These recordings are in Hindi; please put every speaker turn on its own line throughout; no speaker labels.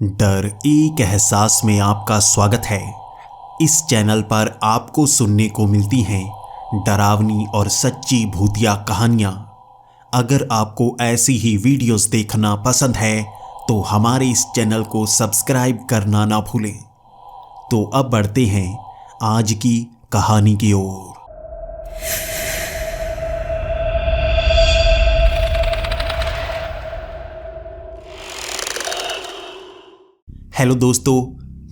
डर एक एहसास में आपका स्वागत है। इस चैनल पर आपको सुनने को मिलती हैं डरावनी और सच्ची भूतिया कहानियाँ। अगर आपको ऐसी ही वीडियोस देखना पसंद है तो हमारे इस चैनल को सब्सक्राइब करना ना भूलें। तो अब बढ़ते हैं आज की कहानी की ओर। हेलो दोस्तों,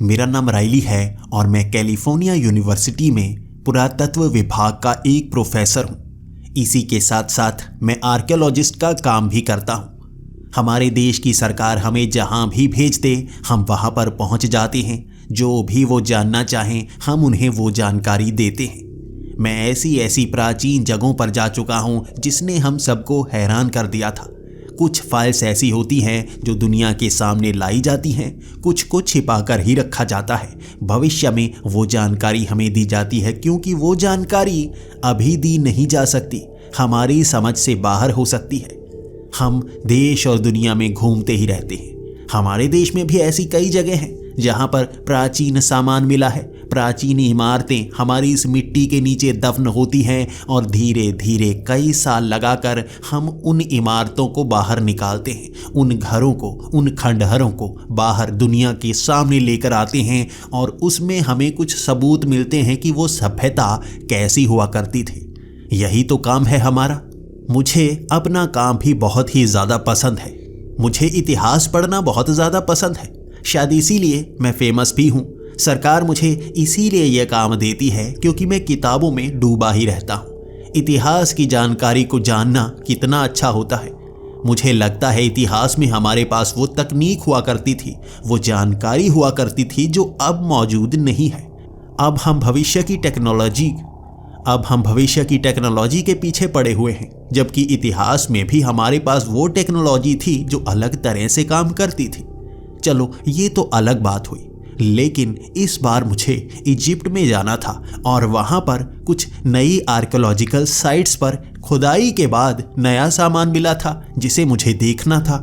मेरा नाम राइली है और मैं कैलिफोर्निया यूनिवर्सिटी में पुरातत्व विभाग का एक प्रोफेसर हूँ। इसी के साथ साथ मैं आर्कियोलॉजिस्ट का काम भी करता हूँ। हमारे देश की सरकार हमें जहाँ भी भेज दे हम वहाँ पर पहुँच जाते हैं। जो भी वो जानना चाहें हम उन्हें वो जानकारी देते हैं। मैं ऐसी प्राचीन जगहों पर जा चुका हूँ जिसने हम सबको हैरान कर दिया था। कुछ फाइल्स ऐसी होती हैं जो दुनिया के सामने लाई जाती हैं, कुछ को छिपा कर ही रखा जाता है। भविष्य में वो जानकारी हमें दी जाती है क्योंकि वो जानकारी अभी दी नहीं जा सकती, हमारी समझ से बाहर हो सकती है। हम देश और दुनिया में घूमते ही रहते हैं। हमारे देश में भी ऐसी कई जगह हैं जहाँ पर प्राचीन सामान मिला है। प्राचीन इमारतें हमारी इस मिट्टी के नीचे दफन होती हैं और धीरे धीरे कई साल लगाकर हम उन इमारतों को बाहर निकालते हैं। उन घरों को, उन खंडहरों को बाहर दुनिया के सामने लेकर आते हैं और उसमें हमें कुछ सबूत मिलते हैं कि वो सभ्यता कैसी हुआ करती थी। यही तो काम है हमारा। मुझे अपना काम भी बहुत ही ज़्यादा पसंद है। मुझे इतिहास पढ़ना बहुत ज़्यादा पसंद है। शायद इसीलिए मैं फेमस भी हूँ। सरकार मुझे इसीलिए यह काम देती है क्योंकि मैं किताबों में डूबा ही रहता हूँ। इतिहास की जानकारी को जानना कितना अच्छा होता है। मुझे लगता है इतिहास में हमारे पास वो तकनीक हुआ करती थी, वो जानकारी हुआ करती थी जो अब मौजूद नहीं है। अब हम भविष्य की टेक्नोलॉजी के पीछे पड़े हुए हैं, जबकि इतिहास में भी हमारे पास वो टेक्नोलॉजी थी जो अलग तरह से काम करती थी। चलो ये तो अलग बात हुई, लेकिन इस बार मुझे इजिप्ट में जाना था और वहाँ पर कुछ नई आर्कियोलॉजिकल साइट्स पर खुदाई के बाद नया सामान मिला था जिसे मुझे देखना था।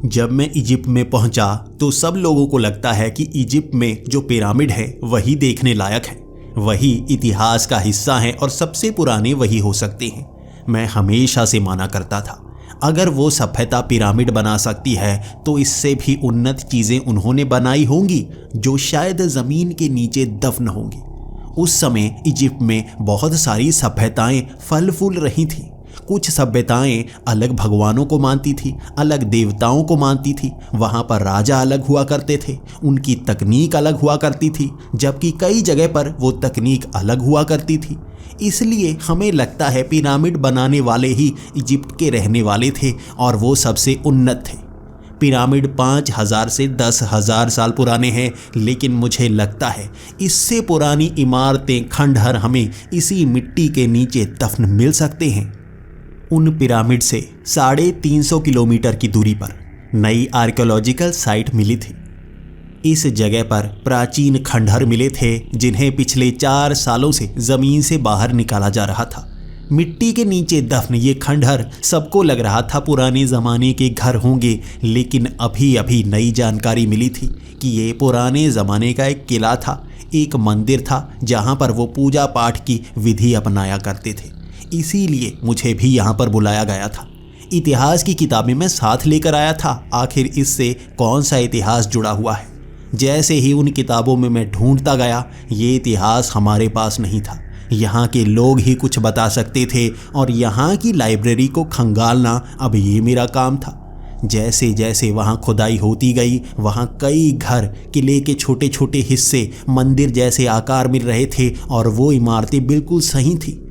जब मैं इजिप्ट में पहुँचा तो सब लोगों को लगता है कि इजिप्ट में जो पिरामिड है वही देखने लायक है, वही इतिहास का हिस्सा है और सबसे पुराने वही हो सकते हैं। मैं हमेशा से माना करता था अगर वो सभ्यता पिरामिड बना सकती है तो इससे भी उन्नत चीज़ें उन्होंने बनाई होंगी जो शायद ज़मीन के नीचे दफन होंगी। उस समय इजिप्ट में बहुत सारी सभ्यताएं फल फूल रही थीं। कुछ सभ्यताएं अलग भगवानों को मानती थी, अलग देवताओं को मानती थी। वहाँ पर राजा अलग हुआ करते थे, उनकी तकनीक अलग हुआ करती थी, जबकि कई जगह पर वो तकनीक अलग हुआ करती थी। इसलिए हमें लगता है पिरामिड बनाने वाले ही इजिप्ट के रहने वाले थे और वो सबसे उन्नत थे। पिरामिड 5000 से 10,000 साल पुराने हैं, लेकिन मुझे लगता है इससे पुरानी इमारतें, खंडहर हमें इसी मिट्टी के नीचे दफन मिल सकते हैं। उन पिरामिड से 350 किलोमीटर की दूरी पर नई आर्कियोलॉजिकल साइट मिली थी। इस जगह पर प्राचीन खंडहर मिले थे जिन्हें पिछले 4 सालों से ज़मीन से बाहर निकाला जा रहा था। मिट्टी के नीचे दफन ये खंडहर सबको लग रहा था पुराने ज़माने के घर होंगे, लेकिन अभी नई जानकारी मिली थी कि ये पुराने ज़माने का एक किला था, एक मंदिर था जहाँ पर वो पूजा पाठ की विधि अपनाया करते थे। इसीलिए मुझे भी यहाँ पर बुलाया गया था। इतिहास की किताबें मैं साथ लेकर आया था। आखिर इससे कौन सा इतिहास जुड़ा हुआ है? जैसे ही उन किताबों में मैं ढूंढता गया, ये इतिहास हमारे पास नहीं था। यहाँ के लोग ही कुछ बता सकते थे और यहाँ की लाइब्रेरी को खंगालना अब ये मेरा काम था। जैसे जैसे वहाँ खुदाई होती गई, वहाँ कई घर, किले के छोटे छोटे हिस्से, मंदिर जैसे आकार मिल रहे थे और वो इमारतें बिल्कुल सही थी।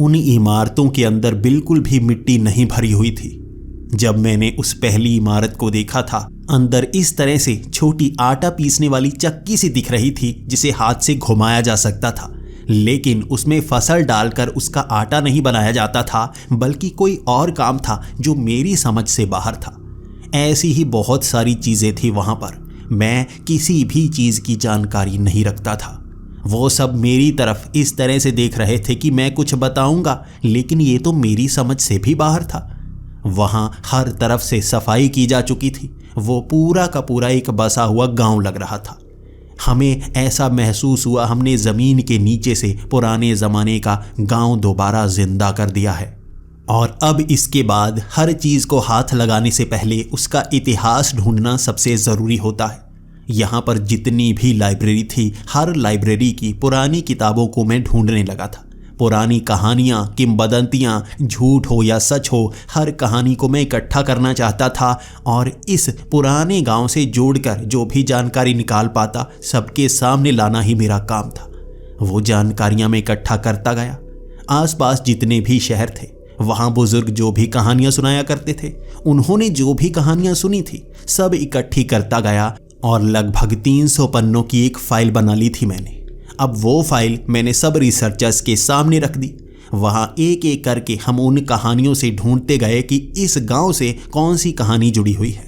उन इमारतों के अंदर बिल्कुल भी मिट्टी नहीं भरी हुई थी। जब मैंने उस पहली इमारत को देखा था, अंदर इस तरह से छोटी आटा पीसने वाली चक्की सी दिख रही थी जिसे हाथ से घुमाया जा सकता था, लेकिन उसमें फसल डालकर उसका आटा नहीं बनाया जाता था, बल्कि कोई और काम था जो मेरी समझ से बाहर था। ऐसी ही बहुत सारी चीज़ें थी वहाँ पर। मैं किसी भी चीज़ की जानकारी नहीं रखता था। वो सब मेरी तरफ इस तरह से देख रहे थे कि मैं कुछ बताऊंगा, लेकिन ये तो मेरी समझ से भी बाहर था। वहाँ हर तरफ से सफाई की जा चुकी थी। वो पूरा का पूरा एक बसा हुआ गांव लग रहा था। हमें ऐसा महसूस हुआ हमने ज़मीन के नीचे से पुराने ज़माने का गांव दोबारा जिंदा कर दिया है। और अब इसके बाद हर चीज़ को हाथ लगाने से पहले उसका इतिहास ढूंढना सबसे ज़रूरी होता है। यहाँ पर जितनी भी लाइब्रेरी थी, हर लाइब्रेरी की पुरानी किताबों को मैं ढूंढने लगा था। पुरानी कहानियाँ, किंवदंतियाँ, झूठ हो या सच हो, हर कहानी को मैं इकट्ठा करना चाहता था और इस पुराने गांव से जोड़कर जो भी जानकारी निकाल पाता सबके सामने लाना ही मेरा काम था। वो जानकारियाँ मैं इकट्ठा करता गया। आसपास जितने भी शहर थे, वहाँ बुजुर्ग जो भी कहानियाँ सुनाया करते थे, उन्होंने जो भी कहानियाँ सुनी थी सब इकट्ठी करता गया और लगभग 300 पन्नों की एक फाइल बना ली थी मैंने। अब वो फाइल मैंने सब रिसर्चर्स के सामने रख दी। वहाँ एक एक करके हम उन कहानियों से ढूंढते गए कि इस गांव से कौन सी कहानी जुड़ी हुई है।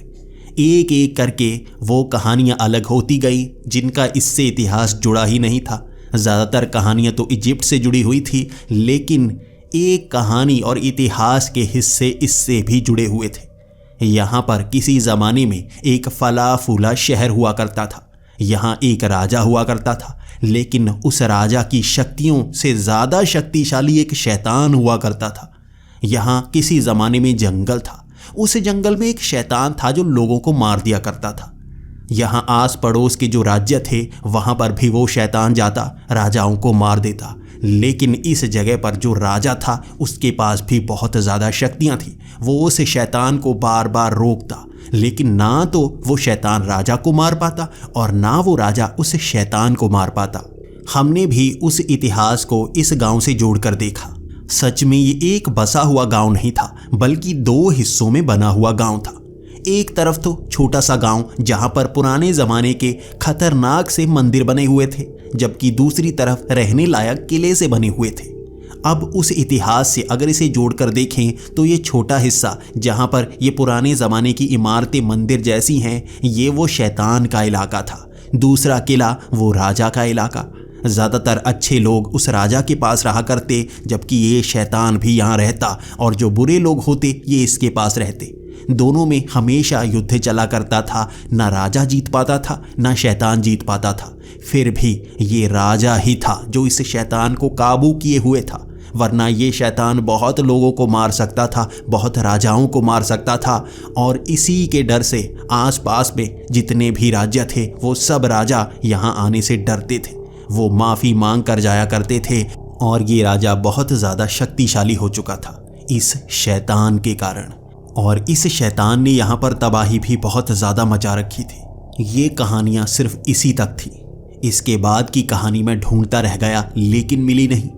एक एक करके वो कहानियाँ अलग होती गई जिनका इससे इतिहास जुड़ा ही नहीं था। ज़्यादातर कहानियाँ तो इजिप्ट से जुड़ी हुई थी, लेकिन एक कहानी और इतिहास के हिस्से इससे भी जुड़े हुए थे। यहाँ पर किसी ज़माने में एक फला फूला शहर हुआ करता था। यहाँ एक राजा हुआ करता था, लेकिन उस राजा की शक्तियों से ज़्यादा शक्तिशाली एक शैतान हुआ करता था। यहाँ किसी ज़माने में जंगल था। उस जंगल में एक शैतान था जो लोगों को मार दिया करता था। यहाँ आस पड़ोस के जो राज्य थे वहाँ पर भी वो शैतान जाता, राजाओं को मार देता। लेकिन इस जगह पर जो राजा था उसके पास भी बहुत ज़्यादा शक्तियाँ थी। वो उस शैतान को बार बार रोकता, लेकिन ना तो वो शैतान राजा को मार पाता और ना वो राजा उस शैतान को मार पाता। हमने भी उस इतिहास को इस गांव से जोड़कर देखा। सच में ये एक बसा हुआ गांव नहीं था, बल्कि 2 हिस्सों में बना हुआ गांव था। एक तरफ तो छोटा सा गांव जहां पर पुराने ज़माने के खतरनाक से मंदिर बने हुए थे, जबकि दूसरी तरफ रहने लायक किले से बने हुए थे। अब उस इतिहास से अगर इसे जोड़कर देखें तो ये छोटा हिस्सा जहाँ पर ये पुराने ज़माने की इमारतें मंदिर जैसी हैं, ये वो शैतान का इलाका था। दूसरा किला वो राजा का इलाका। ज़्यादातर अच्छे लोग उस राजा के पास रहा करते, जबकि ये शैतान भी यहाँ रहता और जो बुरे लोग होते ये इसके पास रहते। दोनों में हमेशा युद्ध चला करता था। ना राजा जीत पाता था, ना शैतान जीत पाता था। फिर भी ये राजा ही था जो इस शैतान को काबू किए हुए था, वरना ये शैतान बहुत लोगों को मार सकता था, बहुत राजाओं को मार सकता था। और इसी के डर से आसपास में जितने भी राज्य थे वो सब राजा यहाँ आने से डरते थे। वो माफ़ी मांग कर जाया करते थे और ये राजा बहुत ज़्यादा शक्तिशाली हो चुका था इस शैतान के कारण। और इस शैतान ने यहाँ पर तबाही भी बहुत ज़्यादा मचा रखी थी। ये कहानियाँ सिर्फ इसी तक थी। इसके बाद की कहानी मैं ढूंढता रह गया, लेकिन मिली नहीं।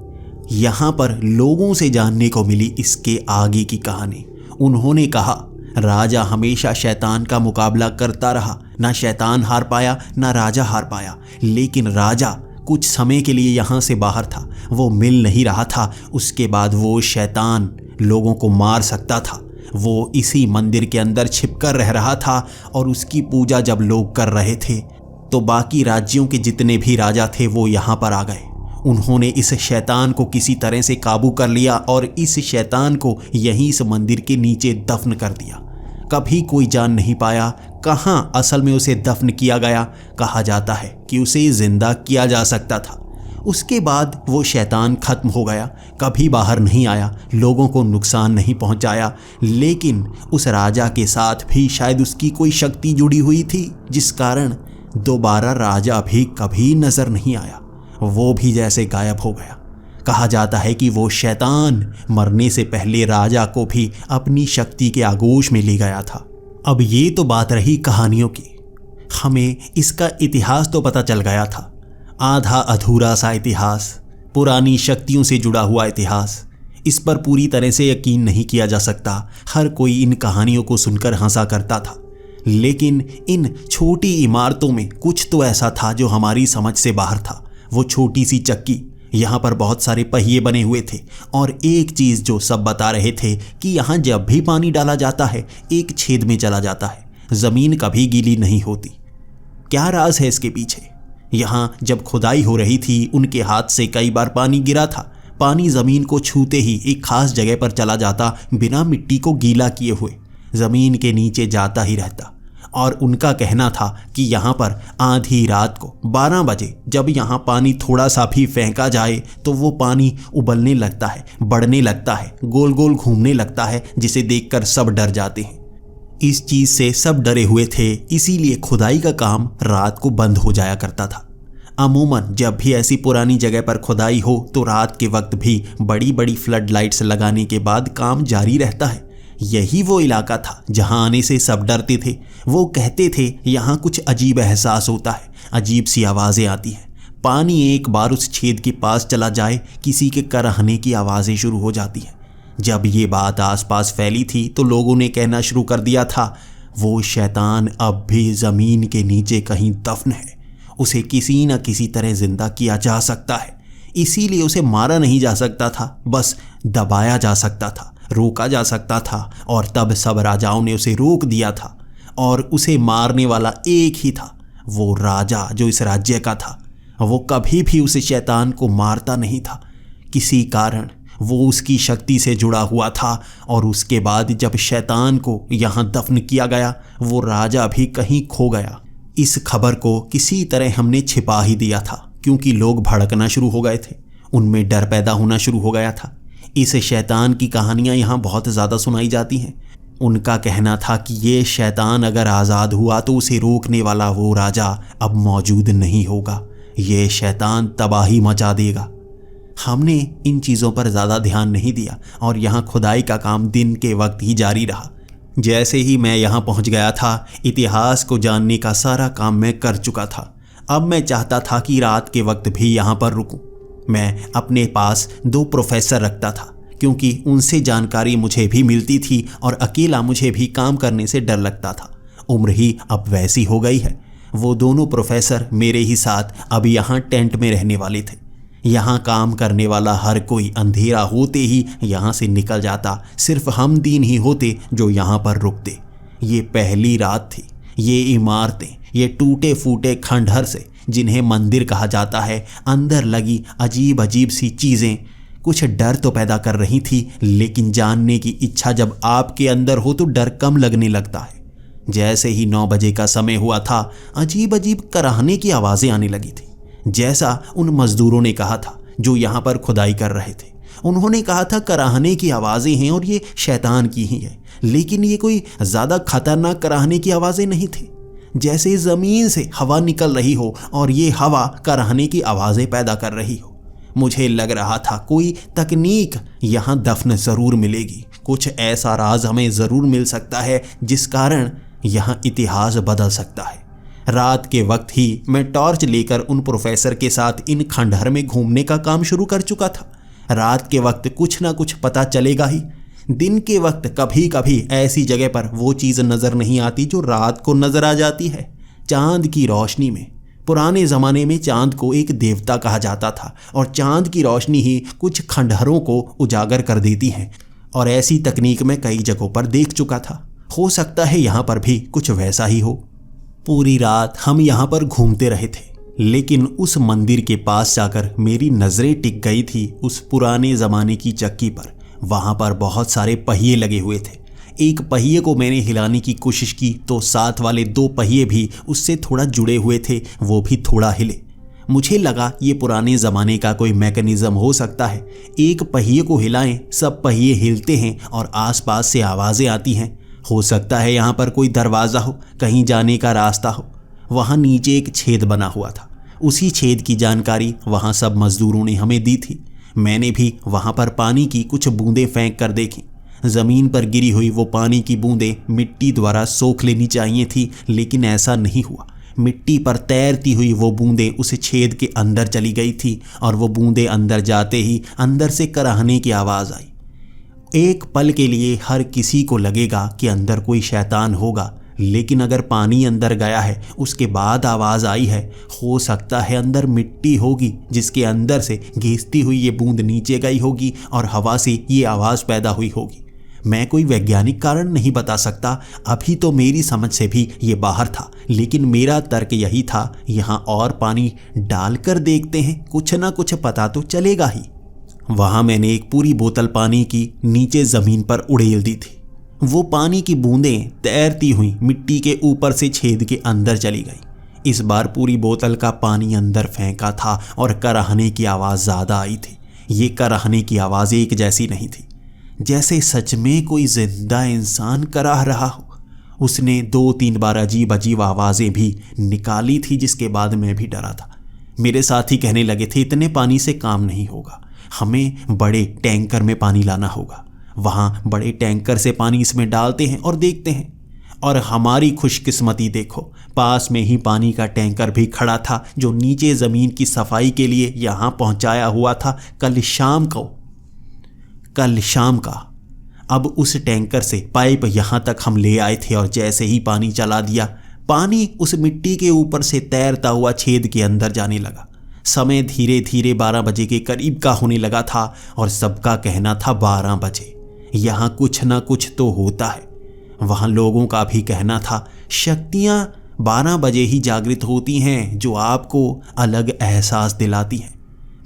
यहाँ पर लोगों से जानने को मिली इसके आगे की कहानी। उन्होंने कहा राजा हमेशा शैतान का मुकाबला करता रहा, ना शैतान हार पाया ना राजा हार पाया। लेकिन राजा कुछ समय के लिए यहाँ से बाहर था, वो मिल नहीं रहा था। उसके बाद वो शैतान लोगों को मार सकता था। वो इसी मंदिर के अंदर छिपकर रह रहा था और उसकी पूजा जब लोग कर रहे थे तो बाकी राज्यों के जितने भी राजा थे वो यहाँ पर आ गए। उन्होंने इस शैतान को किसी तरह से काबू कर लिया और इस शैतान को यहीं इस मंदिर के नीचे दफन कर दिया। कभी कोई जान नहीं पाया कहाँ असल में उसे दफन किया गया। कहा जाता है कि उसे जिंदा किया जा सकता था। उसके बाद वो शैतान खत्म हो गया, कभी बाहर नहीं आया, लोगों को नुकसान नहीं पहुंचाया। लेकिन उस राजा के साथ भी शायद उसकी कोई शक्ति जुड़ी हुई थी, जिस कारण दोबारा राजा भी कभी नजर नहीं आया। वो भी जैसे गायब हो गया। कहा जाता है कि वो शैतान मरने से पहले राजा को भी अपनी शक्ति के आगोश में ले गया था। अब ये तो बात रही कहानियों की। हमें इसका इतिहास तो पता चल गया था, आधा अधूरा सा इतिहास, पुरानी शक्तियों से जुड़ा हुआ इतिहास। इस पर पूरी तरह से यकीन नहीं किया जा सकता। हर कोई इन कहानियों को सुनकर हंसा करता था, लेकिन इन छोटी इमारतों में कुछ तो ऐसा था जो हमारी समझ से बाहर था। वो छोटी सी चक्की, यहाँ पर बहुत सारे पहिए बने हुए थे और एक चीज़ जो सब बता रहे थे कि यहाँ जब भी पानी डाला जाता है एक छेद में चला जाता है, ज़मीन कभी गीली नहीं होती। क्या राज है इसके पीछे? यहाँ जब खुदाई हो रही थी उनके हाथ से कई बार पानी गिरा था। पानी ज़मीन को छूते ही एक खास जगह पर चला जाता, बिना मिट्टी को गीला किए हुए ज़मीन के नीचे जाता ही रहता। और उनका कहना था कि यहाँ पर आधी रात को 12 बजे जब यहाँ पानी थोड़ा सा भी फेंका जाए तो वो पानी उबलने लगता है, बढ़ने लगता है, गोल गोल घूमने लगता है, जिसे देखकर सब डर जाते हैं। इस चीज़ से सब डरे हुए थे, इसीलिए खुदाई का काम रात को बंद हो जाया करता था। अमूमन जब भी ऐसी पुरानी जगह पर खुदाई हो तो रात के वक्त भी बड़ी बड़ी फ्लड लाइट्स लगाने के बाद काम जारी रहता है। यही वो इलाका था जहां आने से सब डरते थे। वो कहते थे यहाँ कुछ अजीब एहसास होता है, अजीब सी आवाज़ें आती हैं। पानी एक बार उस छेद के पास चला जाए, किसी के कराहने की आवाज़ें शुरू हो जाती हैं। जब ये बात आसपास फैली थी तो लोगों ने कहना शुरू कर दिया था, वो शैतान अब भी ज़मीन के नीचे कहीं दफन है, उसे किसी न किसी तरह जिंदा किया जा सकता है, इसीलिए उसे मारा नहीं जा सकता था, बस दबाया जा सकता था, रोका जा सकता था। और तब सब राजाओं ने उसे रोक दिया था और उसे मारने वाला एक ही था, वो राजा जो इस राज्य का था। वो कभी भी उस शैतान को मारता नहीं था, किसी कारण वो उसकी शक्ति से जुड़ा हुआ था। और उसके बाद जब शैतान को यहाँ दफन किया गया, वो राजा भी कहीं खो गया। इस खबर को किसी तरह हमने छिपा ही दिया था, क्योंकि लोग भड़कना शुरू हो गए थे, उनमें डर पैदा होना शुरू हो गया था। इस शैतान की कहानियाँ यहाँ बहुत ज़्यादा सुनाई जाती हैं। उनका कहना था कि ये शैतान अगर आज़ाद हुआ तो उसे रोकने वाला वो राजा अब मौजूद नहीं होगा, ये शैतान तबाही मचा देगा। हमने इन चीज़ों पर ज़्यादा ध्यान नहीं दिया और यहाँ खुदाई का काम दिन के वक्त ही जारी रहा। जैसे ही मैं यहाँ पहुँच गया था, इतिहास को जानने का सारा काम मैं कर चुका था। अब मैं चाहता था कि रात के वक्त भी यहाँ पर रुकूं। मैं अपने पास 2 प्रोफेसर रखता था, क्योंकि उनसे जानकारी मुझे भी मिलती थी और अकेला मुझे भी काम करने से डर लगता था। उम्र ही अब वैसी हो गई है। वो दोनों प्रोफेसर मेरे ही साथ अब यहाँ टेंट में रहने वाले थे। यहाँ काम करने वाला हर कोई अंधेरा होते ही यहाँ से निकल जाता, सिर्फ हम 3 ही होते जो यहाँ पर रुकते। ये पहली रात थी। ये इमारतें, ये टूटे फूटे खंडहर से जिन्हें मंदिर कहा जाता है, अंदर लगी अजीब अजीब सी चीज़ें कुछ डर तो पैदा कर रही थी, लेकिन जानने की इच्छा जब आपके अंदर हो तो डर कम लगने लगता है। जैसे ही 9 बजे का समय हुआ था, अजीब अजीब कराहने की आवाज़ें आने लगी थी, जैसा उन मजदूरों ने कहा था जो यहाँ पर खुदाई कर रहे थे। उन्होंने कहा था कराहने की आवाज़ें हैं और ये शैतान की ही है, लेकिन ये कोई ज़्यादा खतरनाक कराहने की आवाज़ें नहीं थी। जैसे ज़मीन से हवा निकल रही हो और ये हवा कराहने की आवाज़ें पैदा कर रही हो। मुझे लग रहा था कोई तकनीक यहाँ दफन ज़रूर मिलेगी, कुछ ऐसा राज हमें ज़रूर मिल सकता है जिस कारण यहाँ इतिहास बदल सकता है। रात के वक्त ही मैं टॉर्च लेकर उन प्रोफेसर के साथ इन खंडहर में घूमने का काम शुरू कर चुका था। रात के वक्त कुछ ना कुछ पता चलेगा ही। दिन के वक्त कभी कभी ऐसी जगह पर वो चीज़ नज़र नहीं आती जो रात को नज़र आ जाती है। चांद की रोशनी में, पुराने ज़माने में चांद को एक देवता कहा जाता था और चांद की रोशनी ही कुछ खंडहरों को उजागर कर देती है। और ऐसी तकनीक मैं कई जगहों पर देख चुका था। हो सकता है यहाँ पर भी कुछ वैसा ही हो। पूरी रात हम यहाँ पर घूमते रहे थे, लेकिन उस मंदिर के पास जाकर मेरी नज़रें टिक गई थी उस पुराने ज़माने की चक्की पर। वहाँ पर बहुत सारे पहिए लगे हुए थे। एक पहिए को मैंने हिलाने की कोशिश की तो साथ वाले 2 पहिए भी उससे थोड़ा जुड़े हुए थे, वो भी थोड़ा हिले। मुझे लगा ये पुराने ज़माने का कोई मैकेनिज़्म हो सकता है। एक पहिए को हिलाएं, सब पहिए हिलते हैं और आसपास से आवाज़ें आती हैं। हो सकता है यहाँ पर कोई दरवाज़ा हो, कहीं जाने का रास्ता हो। वहाँ नीचे एक छेद बना हुआ था। उसी छेद की जानकारी वहाँ सब मज़दूरों ने हमें दी थी। मैंने भी वहाँ पर पानी की कुछ बूंदें फेंक कर देखी। ज़मीन पर गिरी हुई वो पानी की बूंदें मिट्टी द्वारा सोख लेनी चाहिए थी, लेकिन ऐसा नहीं हुआ। मिट्टी पर तैरती हुई वो बूंदें उस छेद के अंदर चली गई थी और वो बूंदें अंदर जाते ही अंदर से कराहने की आवाज़ आई। एक पल के लिए हर किसी को लगेगा कि अंदर कोई शैतान होगा, लेकिन अगर पानी अंदर गया है उसके बाद आवाज़ आई है, हो सकता है अंदर मिट्टी होगी जिसके अंदर से घिसती हुई ये बूंद नीचे गई होगी और हवा से ये आवाज़ पैदा हुई होगी। मैं कोई वैज्ञानिक कारण नहीं बता सकता, अभी तो मेरी समझ से भी ये बाहर था, लेकिन मेरा तर्क यही था, यहाँ और पानी डालकर देखते हैं, कुछ ना कुछ पता तो चलेगा ही। वहाँ मैंने एक पूरी बोतल पानी की नीचे ज़मीन पर उड़ेल दी थी। वो पानी की बूंदें तैरती हुई मिट्टी के ऊपर से छेद के अंदर चली गई। इस बार पूरी बोतल का पानी अंदर फेंका था और कराहने की आवाज़ ज़्यादा आई थी। ये कराहने की आवाज़ एक जैसी नहीं थी, जैसे सच में कोई जिंदा इंसान कराह रहा हो। उसने 2-3 बार अजीब अजीब आवाज़ें भी निकाली थी, जिसके बाद मैं भी डरा था। मेरे साथी कहने लगे थे, इतने पानी से काम नहीं होगा, हमें बड़े टैंकर में पानी लाना होगा। वहाँ बड़े टैंकर से पानी इसमें डालते हैं और देखते हैं। और हमारी खुशकिस्मती देखो, पास में ही पानी का टैंकर भी खड़ा था, जो नीचे ज़मीन की सफाई के लिए यहाँ पहुँचाया हुआ था कल शाम का। अब उस टैंकर से पाइप यहाँ तक हम ले आए थे और जैसे ही पानी चला दिया, पानी उस मिट्टी के ऊपर से तैरता हुआ छेद के अंदर जाने लगा। समय धीरे धीरे 12 बजे के करीब का होने लगा था और सबका कहना था 12 बजे यहाँ कुछ ना कुछ तो होता है। वहाँ लोगों का भी कहना था शक्तियाँ 12 बजे ही जागृत होती हैं, जो आपको अलग एहसास दिलाती हैं।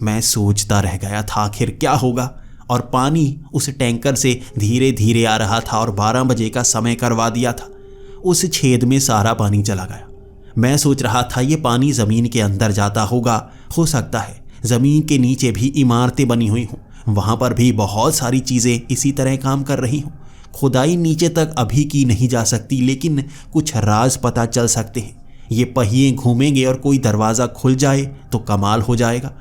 मैं सोचता रह गया था आखिर क्या होगा, और पानी उस टैंकर से धीरे धीरे आ रहा था और 12 बजे का समय करवा दिया था। उस छेद में सारा पानी चला गया। मैं सोच रहा था ये पानी ज़मीन के अंदर जाता होगा, हो सकता है ज़मीन के नीचे भी इमारतें बनी हुई हों, वहाँ पर भी बहुत सारी चीज़ें इसी तरह काम कर रही हों। खुदाई नीचे तक अभी की नहीं जा सकती, लेकिन कुछ राज पता चल सकते हैं। ये पहिए घूमेंगे और कोई दरवाज़ा खुल जाए तो कमाल हो जाएगा।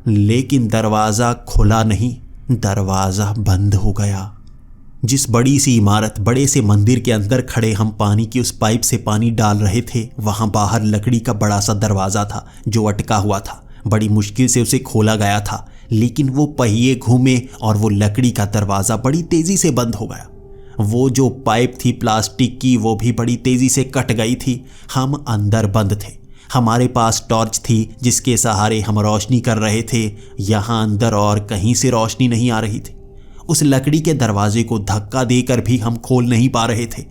लेकिन दरवाज़ा खुला नहीं, दरवाज़ा बंद हो गया। जिस बड़ी सी इमारत, बड़े से मंदिर के अंदर खड़े हम पानी की उस पाइप से पानी डाल रहे थे, वहाँ बाहर लकड़ी का बड़ा सा दरवाज़ा था जो अटका हुआ था। बड़ी मुश्किल से उसे खोला गया था, लेकिन वो पहिए घूमे और वो लकड़ी का दरवाज़ा बड़ी तेज़ी से बंद हो गया। वो जो पाइप थी प्लास्टिक की, वो भी बड़ी तेज़ी से कट गई थी। हम अंदर बंद थे। हमारे पास टॉर्च थी जिसके सहारे हम रोशनी कर रहे थे। यहाँ अंदर और कहीं से रोशनी नहीं आ रही थी। उस लकड़ी के दरवाजे को धक्का देकर भी हम खोल नहीं पा रहे थे।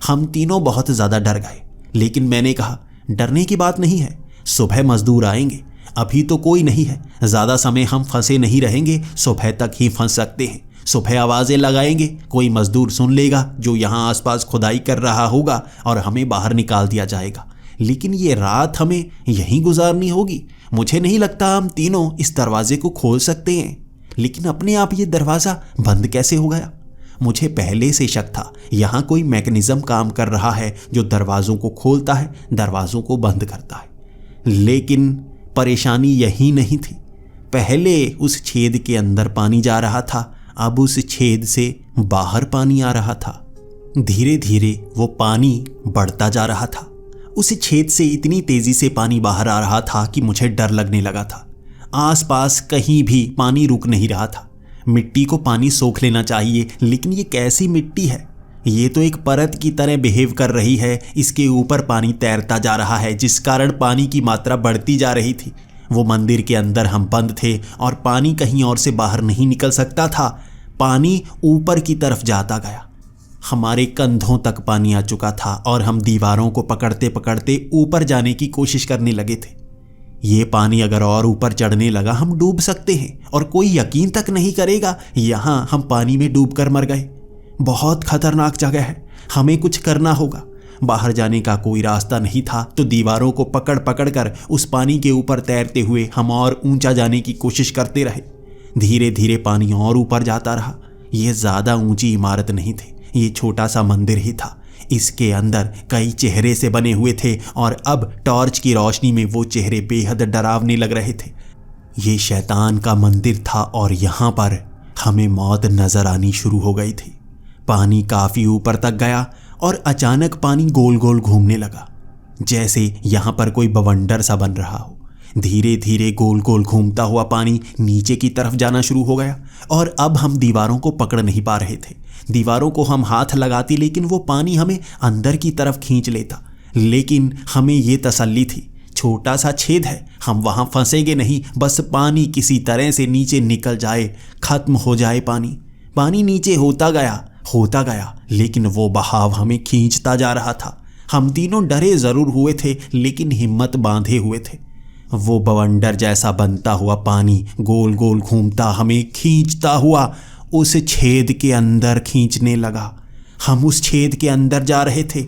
हम तीनों बहुत ज़्यादा डर गए, लेकिन मैंने कहा डरने की बात नहीं है, सुबह मजदूर आएंगे, अभी तो कोई नहीं है, ज़्यादा समय हम फंसे नहीं रहेंगे, सुबह तक ही फंस सकते हैं। सुबह आवाज़ें लगाएंगे, कोई मजदूर सुन लेगा जो यहाँ आसपास खुदाई कर रहा होगा और हमें बाहर निकाल दिया जाएगा। लेकिन ये रात हमें यहीं गुजारनी होगी। मुझे नहीं लगता हम तीनों इस दरवाजे को खोल सकते हैं। लेकिन अपने आप ये दरवाज़ा बंद कैसे हो गया? मुझे पहले से शक था यहाँ कोई मैकेनिज़्म काम कर रहा है जो दरवाज़ों को खोलता है, दरवाज़ों को बंद करता है। लेकिन परेशानी यही नहीं थी। पहले उस छेद के अंदर पानी जा रहा था, अब उस छेद से बाहर पानी आ रहा था। धीरे धीरे वो पानी बढ़ता जा रहा था। उस छेद से इतनी तेज़ी से पानी बाहर आ रहा था कि मुझे डर लगने लगा था। आसपास कहीं भी पानी रुक नहीं रहा था। मिट्टी को पानी सोख लेना चाहिए, लेकिन ये कैसी मिट्टी है? ये तो एक परत की तरह बिहेव कर रही है। इसके ऊपर पानी तैरता जा रहा है, जिस कारण पानी की मात्रा बढ़ती जा रही थी। वो मंदिर के अंदर हम बंद थे और पानी कहीं और से बाहर नहीं निकल सकता था। पानी ऊपर की तरफ जाता गया। हमारे कंधों तक पानी आ चुका था और हम दीवारों को पकड़ते पकड़ते ऊपर जाने की कोशिश करने लगे थे। ये पानी अगर और ऊपर चढ़ने लगा, हम डूब सकते हैं और कोई यकीन तक नहीं करेगा यहाँ हम पानी में डूबकर मर गए। बहुत खतरनाक जगह है, हमें कुछ करना होगा। बाहर जाने का कोई रास्ता नहीं था, तो दीवारों को पकड़ पकड़ कर उस पानी के ऊपर तैरते हुए हम और ऊंचा जाने की कोशिश करते रहे। धीरे धीरे पानी और ऊपर जाता रहा। यह ज़्यादा ऊंची इमारत नहीं थी, ये छोटा सा मंदिर ही था। इसके अंदर कई चेहरे से बने हुए थे और अब टॉर्च की रोशनी में वो चेहरे बेहद डरावने लग रहे थे। ये शैतान का मंदिर था और यहाँ पर हमें मौत नजर आनी शुरू हो गई थी। पानी काफ़ी ऊपर तक गया और अचानक पानी गोल गोल घूमने लगा, जैसे यहाँ पर कोई बवंडर सा बन रहा हो। धीरे धीरे गोल गोल घूमता हुआ पानी नीचे की तरफ जाना शुरू हो गया और अब हम दीवारों को पकड़ नहीं पा रहे थे। दीवारों को हम हाथ लगाते, लेकिन वो पानी हमें अंदर की तरफ खींच लेता। लेकिन हमें ये तसल्ली थी, छोटा सा छेद है, हम वहाँ फंसेंगे नहीं, बस पानी किसी तरह से नीचे निकल जाए, खत्म हो जाए पानी। पानी नीचे होता गया, लेकिन वो बहाव हमें खींचता जा रहा था। हम तीनों डरे ज़रूर हुए थे, लेकिन हिम्मत बांधे हुए थे। वो बवंडर जैसा बनता हुआ पानी गोल गोल घूमता हमें खींचता हुआ उस छेद के अंदर खींचने लगा। हम उस छेद के अंदर जा रहे थे।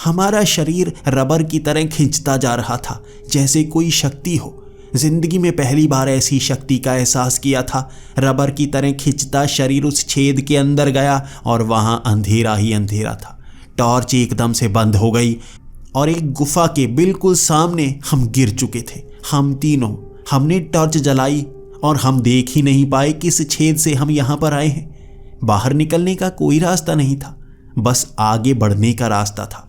हमारा शरीर रबर की तरह खिंचता जा रहा था, जैसे कोई शक्ति हो। जिंदगी में पहली बार ऐसी शक्ति का एहसास किया था। रबर की तरह खिंचता शरीर उस छेद के अंदर गया और वहां अंधेरा ही अंधेरा था। टॉर्च एकदम से बंद हो गई और एक गुफा के बिल्कुल सामने हम गिर चुके थे। हम तीनों, हमने टॉर्च जलाई और हम देख ही नहीं पाए किस छेद से हम यहाँ पर आए हैं। बाहर निकलने का कोई रास्ता नहीं था, बस आगे बढ़ने का रास्ता था।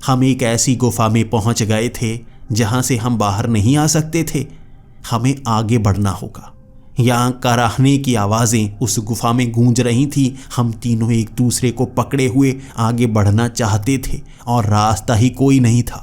हम एक ऐसी गुफा में पहुंच गए थे जहां से हम बाहर नहीं आ सकते थे। हमें आगे बढ़ना होगा। यहाँ कराहने की आवाज़ें उस गुफा में गूंज रही थी। हम तीनों एक दूसरे को पकड़े हुए आगे बढ़ना चाहते थे और रास्ता ही कोई नहीं था।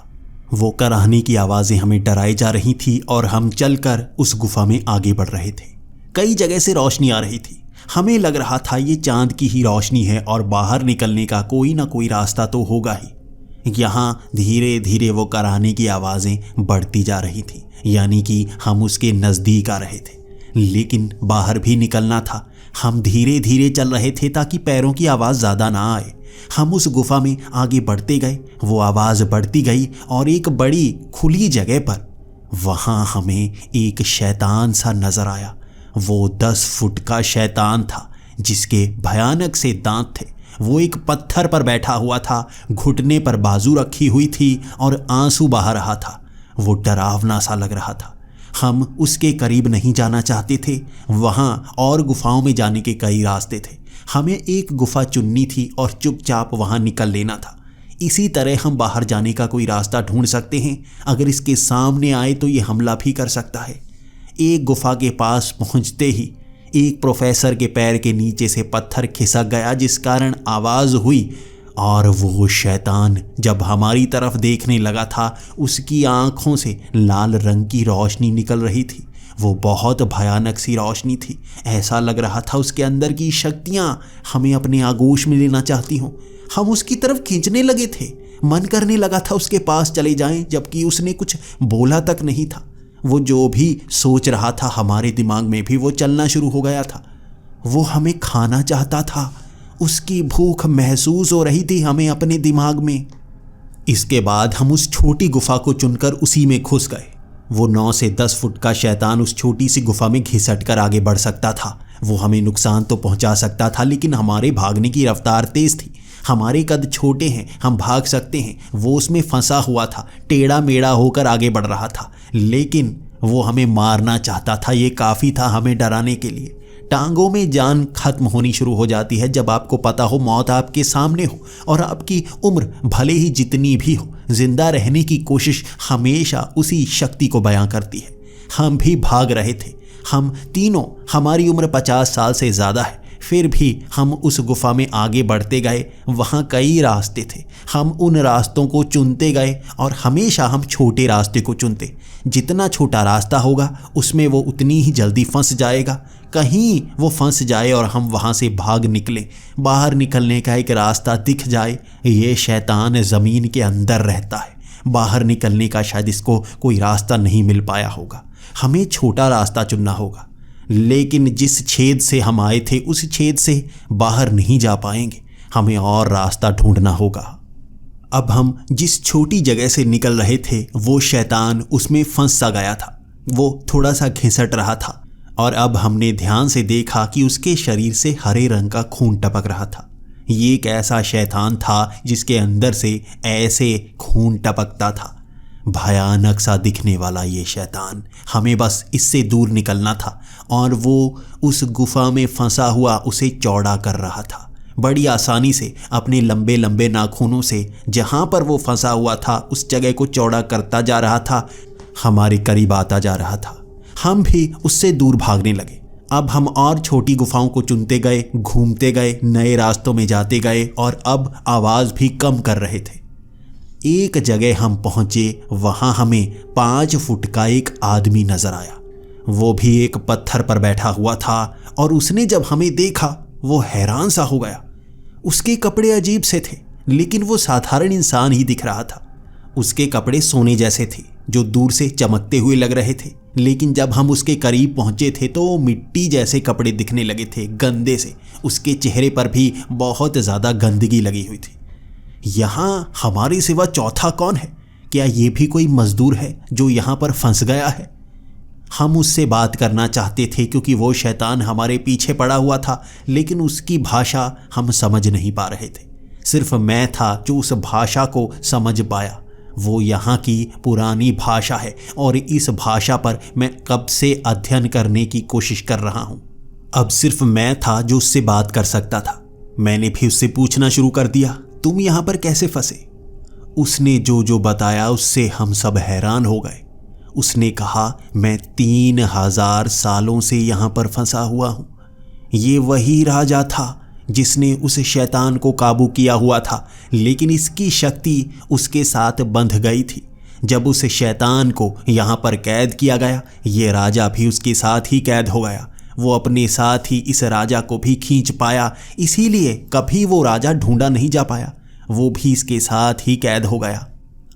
वो कराहने की आवाज़ें हमें डराई जा रही थी और हम चलकर उस गुफा में आगे बढ़ रहे थे। कई जगह से रोशनी आ रही थी। हमें लग रहा था ये चांद की ही रोशनी है और बाहर निकलने का कोई ना कोई रास्ता तो होगा ही। यहाँ धीरे धीरे वो कराहने की आवाज़ें बढ़ती जा रही थी, यानी कि हम उसके नज़दीक आ रहे थे, लेकिन बाहर भी निकलना था। हम धीरे धीरे चल रहे थे ताकि पैरों की आवाज़ ज़्यादा ना आए। हम उस गुफा में आगे बढ़ते गए। वो आवाज़ बढ़ती गई और एक बड़ी खुली जगह पर वहाँ हमें एक शैतान सा नज़र आया। वो 10 फुट का शैतान था जिसके भयानक से दांत थे। वो एक पत्थर पर बैठा हुआ था, घुटने पर बाजू रखी हुई थी और आंसू बहा रहा था। वो डरावना सा लग रहा था। हम उसके करीब नहीं जाना चाहते थे। वहाँ और गुफाओं में जाने के कई रास्ते थे। हमें एक गुफा चुननी थी और चुपचाप वहाँ निकल लेना था। इसी तरह हम बाहर जाने का कोई रास्ता ढूंढ सकते हैं। अगर इसके सामने आए तो ये हमला भी कर सकता है। एक गुफा के पास पहुँचते ही एक प्रोफेसर के पैर के नीचे से पत्थर खिसक गया, जिस कारण आवाज़ हुई और वो शैतान जब हमारी तरफ देखने लगा था, उसकी आंखों से लाल रंग की रोशनी निकल रही थी। वो बहुत भयानक सी रोशनी थी। ऐसा लग रहा था उसके अंदर की शक्तियाँ हमें अपने आगोश में लेना चाहती हों। हम उसकी तरफ खींचने लगे थे। मन करने लगा था उसके पास चले जाएं, जबकि उसने कुछ बोला तक नहीं था। वो जो भी सोच रहा था हमारे दिमाग में भी वो चलना शुरू हो गया था। वो हमें खाना चाहता था। उसकी भूख महसूस हो रही थी हमें अपने दिमाग में। इसके बाद हम उस छोटी गुफा को चुनकर उसी में घुस गए। वो 9 से 10 फुट का शैतान उस छोटी सी गुफा में घिसट कर आगे बढ़ सकता था। वो हमें नुकसान तो पहुंचा सकता था, लेकिन हमारे भागने की रफ्तार तेज थी। हमारे कद छोटे हैं, हम भाग सकते हैं। वो उसमें फंसा हुआ था, टेढ़ा मेढ़ा होकर आगे बढ़ रहा था, लेकिन वो हमें मारना चाहता था। ये काफ़ी था हमें डराने के लिए। टांगों में जान खत्म होनी शुरू हो जाती है जब आपको पता हो मौत आपके सामने हो और आपकी उम्र भले ही जितनी भी हो, जिंदा रहने की कोशिश हमेशा उसी शक्ति को बयां करती है। हम भी भाग रहे थे। हम तीनों, हमारी उम्र 50 साल से ज़्यादा है, फिर भी हम उस गुफा में आगे बढ़ते गए। वहाँ कई रास्ते थे। हम उन रास्तों को चुनते गए और हमेशा हम छोटे रास्ते को चुनते। जितना छोटा रास्ता होगा उसमें वो उतनी ही जल्दी फंस जाएगा। कहीं वो फंस जाए और हम वहाँ से भाग निकलें, बाहर निकलने का एक रास्ता दिख जाए। ये शैतान ज़मीन के अंदर रहता है। बाहर निकलने का शायद इसको कोई रास्ता नहीं मिल पाया होगा। हमें छोटा रास्ता चुनना होगा, लेकिन जिस छेद से हम आए थे उस छेद से बाहर नहीं जा पाएंगे। हमें और रास्ता ढूंढना होगा। अब हम जिस छोटी जगह से निकल रहे थे वो शैतान उसमें फंस सा गया था। वो थोड़ा सा घिसट रहा था और अब हमने ध्यान से देखा कि उसके शरीर से हरे रंग का खून टपक रहा था। ये एक ऐसा शैतान था जिसके अंदर से ऐसे खून टपकता था। भयानक सा दिखने वाला ये शैतान। हमें बस इससे दूर निकलना था और वो उस गुफा में फंसा हुआ उसे चौड़ा कर रहा था। बड़ी आसानी से अपने लंबे लंबे नाखूनों से जहाँ पर वो फंसा हुआ था उस जगह को चौड़ा करता जा रहा था, हमारे करीब आता जा रहा था। हम भी उससे दूर भागने लगे। अब हम और छोटी गुफाओं को चुनते गए, घूमते गए, नए रास्तों में जाते गए और अब आवाज़ भी कम कर रहे थे। एक जगह हम पहुँचे, वहाँ हमें 5 फुट का एक आदमी नजर आया। वो भी एक पत्थर पर बैठा हुआ था और उसने जब हमें देखा वो हैरान सा हो गया। उसके कपड़े अजीब से थे, लेकिन वो साधारण इंसान ही दिख रहा था। उसके कपड़े सोने जैसे थे, जो दूर से चमकते हुए लग रहे थे, लेकिन जब हम उसके करीब पहुंचे थे तो मिट्टी जैसे कपड़े दिखने लगे थे, गंदे से। उसके चेहरे पर भी बहुत ज़्यादा गंदगी लगी हुई थी। यहाँ हमारे सिवा चौथा कौन है? क्या ये भी कोई मजदूर है जो यहाँ पर फंस गया है? हम उससे बात करना चाहते थे क्योंकि वो शैतान हमारे पीछे पड़ा हुआ था, लेकिन उसकी भाषा हम समझ नहीं पा रहे थे। सिर्फ मैं था जो उस भाषा को समझ पाया। वो यहाँ की पुरानी भाषा है और इस भाषा पर मैं कब से अध्ययन करने की कोशिश कर रहा हूँ। अब सिर्फ मैं था जो उससे बात कर सकता था। मैंने भी उससे पूछना शुरू कर दिया, तुम यहाँ पर कैसे फंसे? उसने जो जो बताया उससे हम सब हैरान हो गए। उसने कहा, मैं 3000 सालों से यहाँ पर फंसा हुआ हूँ। ये वही राजा था जिसने उस शैतान को काबू किया हुआ था, लेकिन इसकी शक्ति उसके साथ बंध गई थी। जब उस शैतान को यहाँ पर कैद किया गया, ये राजा भी उसके साथ ही कैद हो गया। वो अपने साथ ही इस राजा को भी खींच पाया, इसीलिए कभी वो राजा ढूंढा नहीं जा पाया। वो भी इसके साथ ही कैद हो गया।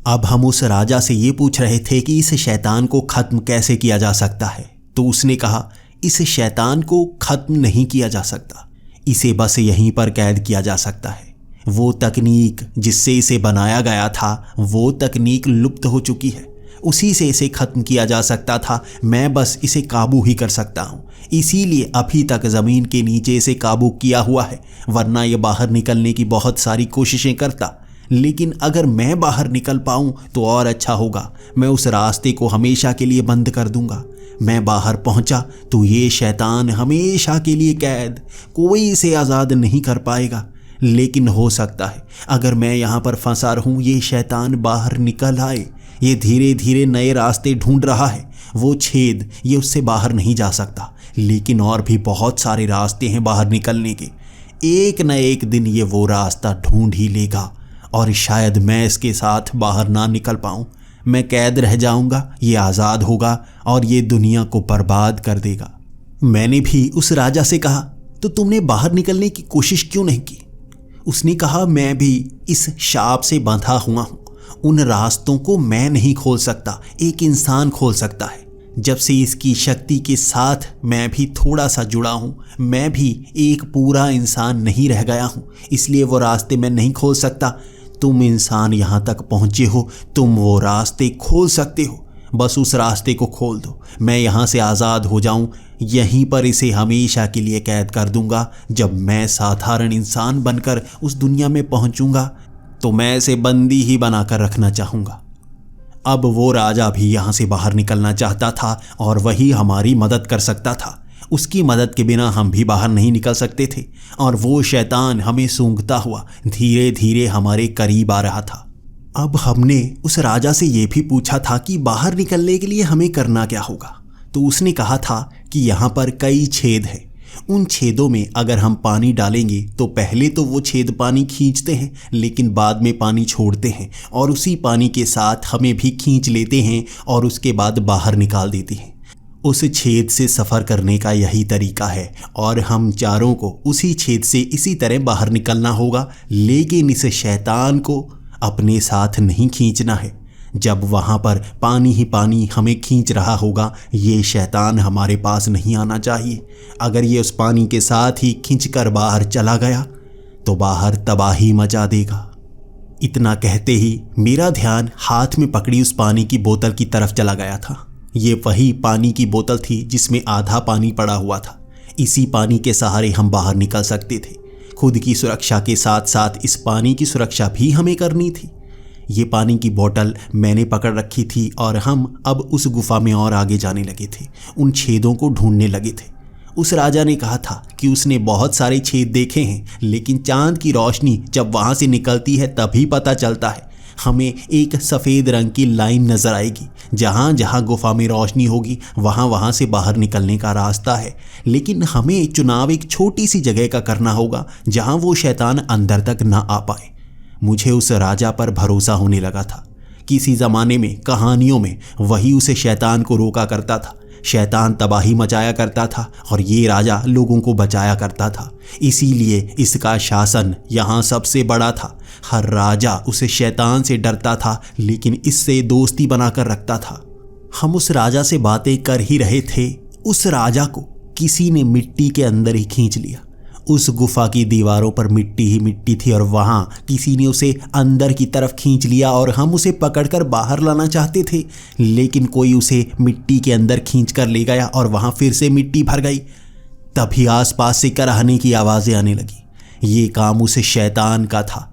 अब हम उस राजा से ये पूछ रहे थे कि इस शैतान को ख़त्म कैसे किया जा सकता है, तो उसने कहा, इस शैतान को ख़त्म नहीं किया जा सकता, इसे बस यहीं पर कैद किया जा सकता है। वो तकनीक जिससे इसे बनाया गया था, वो तकनीक लुप्त हो चुकी है। उसी से इसे ख़त्म किया जा सकता था। मैं बस इसे काबू ही कर सकता हूँ, इसीलिए अभी तक ज़मीन के नीचे इसे काबू किया हुआ है, वरना ये बाहर निकलने की बहुत सारी कोशिशें करता। लेकिन अगर मैं बाहर निकल पाऊँ तो और अच्छा होगा। मैं उस रास्ते को हमेशा के लिए बंद कर दूंगा। मैं बाहर पहुंचा तो ये शैतान हमेशा के लिए कैद, कोई इसे आज़ाद नहीं कर पाएगा। लेकिन हो सकता है अगर मैं यहाँ पर फंसा रहूँ, ये शैतान बाहर निकल आए। ये धीरे धीरे नए रास्ते ढूंढ रहा है। वो छेद, ये उससे बाहर नहीं जा सकता, लेकिन और भी बहुत सारे रास्ते हैं बाहर निकलने के। एक न एक दिन ये वो रास्ता ढूंढ ही लेगा और शायद मैं इसके साथ बाहर ना निकल पाऊँ। मैं कैद रह जाऊंगा, ये आज़ाद होगा और ये दुनिया को बर्बाद कर देगा। मैंने भी उस राजा से कहा, तो तुमने बाहर निकलने की कोशिश क्यों नहीं की? उसने कहा, मैं भी इस शाप से बंधा हुआ हूँ। उन रास्तों को मैं नहीं खोल सकता, एक इंसान खोल सकता है। जब से इसकी शक्ति के साथ मैं भी थोड़ा सा जुड़ा हूँ, मैं भी एक पूरा इंसान नहीं रह गया हूँ, इसलिए वो रास्ते मैं नहीं खोल सकता। तुम इंसान यहाँ तक पहुँचे हो, तुम वो रास्ते खोल सकते हो। बस उस रास्ते को खोल दो, मैं यहाँ से आज़ाद हो जाऊँ। यहीं पर इसे हमेशा के लिए कैद कर दूंगा। जब मैं साधारण इंसान बनकर उस दुनिया में पहुँचूँगा तो मैं इसे बंदी ही बनाकर रखना चाहूँगा। अब वो राजा भी यहाँ से बाहर निकलना चाहता था और वही हमारी मदद कर सकता था। उसकी मदद के बिना हम भी बाहर नहीं निकल सकते थे और वो शैतान हमें सूंघता हुआ धीरे धीरे हमारे करीब आ रहा था। अब हमने उस राजा से ये भी पूछा था कि बाहर निकलने के लिए हमें करना क्या होगा, तो उसने कहा था कि यहाँ पर कई छेद हैं। उन छेदों में अगर हम पानी डालेंगे तो पहले तो वो छेद पानी खींचते हैं, लेकिन बाद में पानी छोड़ते हैं और उसी पानी के साथ हमें भी खींच लेते हैं और उसके बाद बाहर निकाल देते हैं। उस छेद से सफ़र करने का यही तरीका है और हम चारों को उसी छेद से इसी तरह बाहर निकलना होगा, लेकिन इस शैतान को अपने साथ नहीं खींचना है। जब वहाँ पर पानी ही पानी हमें खींच रहा होगा, ये शैतान हमारे पास नहीं आना चाहिए। अगर ये उस पानी के साथ ही खींचकर बाहर चला गया तो बाहर तबाही मचा देगा। इतना कहते ही मेरा ध्यान हाथ में पकड़ी उस पानी की बोतल की तरफ चला गया था। ये वही पानी की बोतल थी जिसमें आधा पानी पड़ा हुआ था। इसी पानी के सहारे हम बाहर निकल सकते थे। खुद की सुरक्षा के साथ साथ इस पानी की सुरक्षा भी हमें करनी थी। ये पानी की बोतल मैंने पकड़ रखी थी और हम अब उस गुफा में और आगे जाने लगे थे, उन छेदों को ढूंढने लगे थे। उस राजा ने कहा था कि उसने बहुत सारे छेद देखे हैं, लेकिन चांद की रोशनी जब वहाँ से निकलती है तभी पता चलता है। हमें एक सफ़ेद रंग की लाइन नज़र आएगी। जहाँ जहाँ गुफा में रोशनी होगी वहाँ से बाहर निकलने का रास्ता है, लेकिन हमें चुनाव एक छोटी सी जगह का करना होगा जहाँ वो शैतान अंदर तक ना आ पाए। मुझे उस राजा पर भरोसा होने लगा था। किसी ज़माने में कहानियों में वही उसे शैतान को रोका करता था। शैतान तबाही मचाया करता था और ये राजा लोगों को बचाया करता था। इसीलिए इसका शासन यहाँ सबसे बड़ा था। हर राजा उसे शैतान से डरता था, लेकिन इससे दोस्ती बनाकर रखता था। हम उस राजा से बातें कर ही रहे थे, उस राजा को किसी ने मिट्टी के अंदर ही खींच लिया। उस गुफा की दीवारों पर मिट्टी ही मिट्टी थी और वहां किसी ने उसे अंदर की तरफ खींच लिया और हम उसे पकड़कर बाहर लाना चाहते थे, लेकिन कोई उसे मिट्टी के अंदर खींचकर ले गया और वहां फिर से मिट्टी भर गई। तभी आसपास से कराहने की आवाज़ें आने लगी। ये काम उस शैतान का था।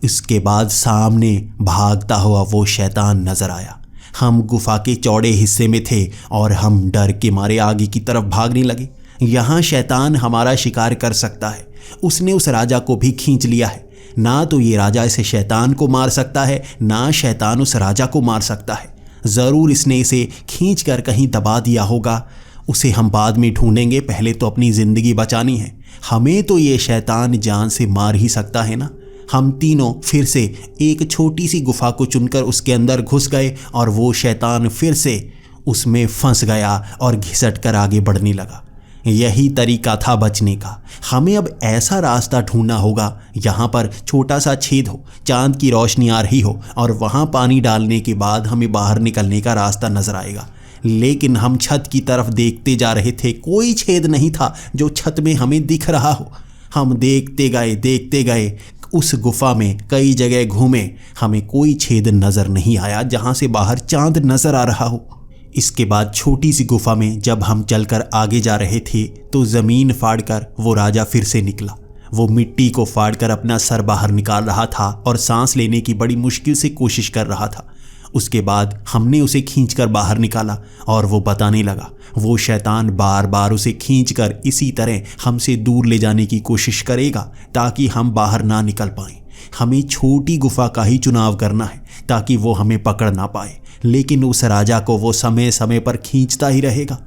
इसके बाद सामने भागता हुआ वो शैतान नजर आया। हम गुफा के चौड़े हिस्से में थे और हम डर के मारे आगे की तरफ भागने लगे। यहाँ शैतान हमारा शिकार कर सकता है। उसने उस राजा को भी खींच लिया है। ना तो ये राजा इसे शैतान को मार सकता है, ना शैतान उस राजा को मार सकता है। ज़रूर इसने इसे खींच कर कहीं दबा दिया होगा। उसे हम बाद में ढूंढेंगे, पहले तो अपनी ज़िंदगी बचानी है। हमें तो ये शैतान जान से मार ही सकता है ना। हम तीनों फिर से एक छोटी सी गुफा को चुनकर उसके अंदर घुस गए और वो शैतान फिर से उसमें फंस गया और घिसट कर आगे बढ़ने लगा। यही तरीका था बचने का। हमें अब ऐसा रास्ता ढूंढना होगा यहाँ पर छोटा सा छेद हो, चांद की रोशनी आ रही हो और वहाँ पानी डालने के बाद हमें बाहर निकलने का रास्ता नजर आएगा। लेकिन हम छत की तरफ देखते जा रहे थे, कोई छेद नहीं था जो छत में हमें दिख रहा हो। हम देखते गए उस गुफा में कई जगह घूमे, हमें कोई छेद नज़र नहीं आया जहाँ से बाहर चांद नज़र आ रहा हो। इसके बाद छोटी सी गुफा में जब हम चलकर आगे जा रहे थे तो ज़मीन फाड़कर वो राजा फिर से निकला। वो मिट्टी को फाड़कर अपना सर बाहर निकाल रहा था और सांस लेने की बड़ी मुश्किल से कोशिश कर रहा था। उसके बाद हमने उसे खींचकर बाहर निकाला और वो बताने लगा। वो शैतान बार बार उसे खींचकर इसी तरह हमसे दूर ले जाने की कोशिश करेगा ताकि हम बाहर ना निकल पाएं। हमें छोटी गुफा का ही चुनाव करना है ताकि वो हमें पकड़ ना पाए, लेकिन उस राजा को वो समय समय पर खींचता ही रहेगा।